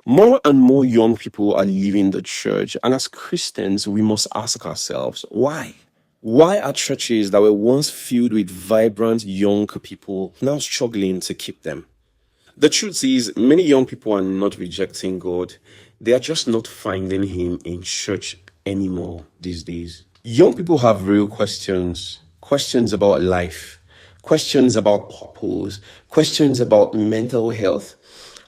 More and more young people are leaving the church, and as Christians, we must ask ourselves why? Why are churches that were once filled with vibrant young people now struggling to keep them? The truth is, many young people are not rejecting God, they are just not finding Him in church anymore these days. Young people have real questions about life, questions about purpose, questions about mental health,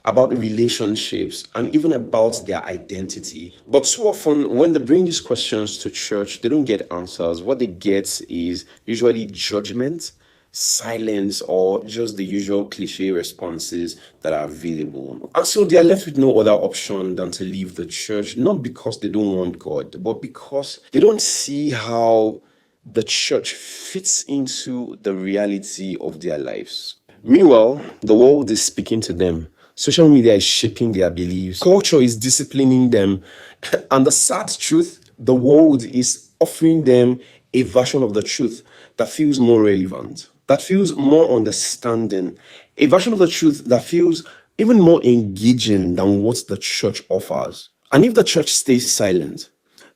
about relationships, and even about their identity. But so often, when they bring these questions to church, they don't get answers. What they get is usually judgment, silence, or just the usual cliche responses that are available. And so they are left with no other option than to leave the church, not because they don't want God, but because they don't see how the church fits into the reality of their lives. Meanwhile, the world is speaking to them. Social media is shaping their beliefs. Culture is disciplining them. And the sad truth, the world is offering them a version of the truth that feels more relevant, that feels more understanding, a version of the truth that feels even more engaging than what the church offers. And if the church stays silent,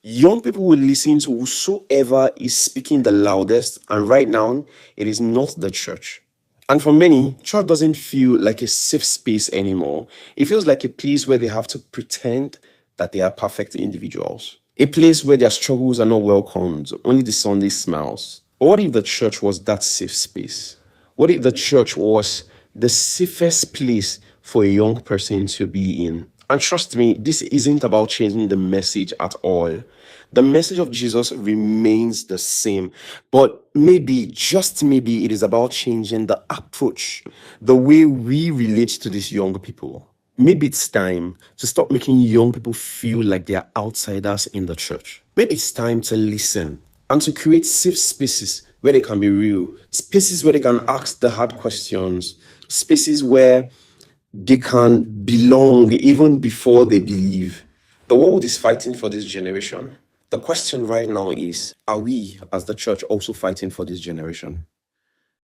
young people will listen to whosoever is speaking the loudest, and right now, it is not the church. And for many, church doesn't feel like a safe space anymore. It feels like a place where they have to pretend that they are perfect individuals. A place where their struggles are not welcomed, only the Sunday smiles. But what if the church was that safe space? What if the church was the safest place for a young person to be in? And trust me, this isn't about changing the message at all. The message of Jesus remains the same, but maybe, just maybe, it is about changing the approach, the way we relate to these young people. Maybe it's time to stop making young people feel like they are outsiders in the church. Maybe it's time to listen and to create safe spaces where they can be real, spaces where they can ask the hard questions, spaces where they can belong even before they believe. The world is fighting for this generation. The question right now is, are we as the church also fighting for this generation?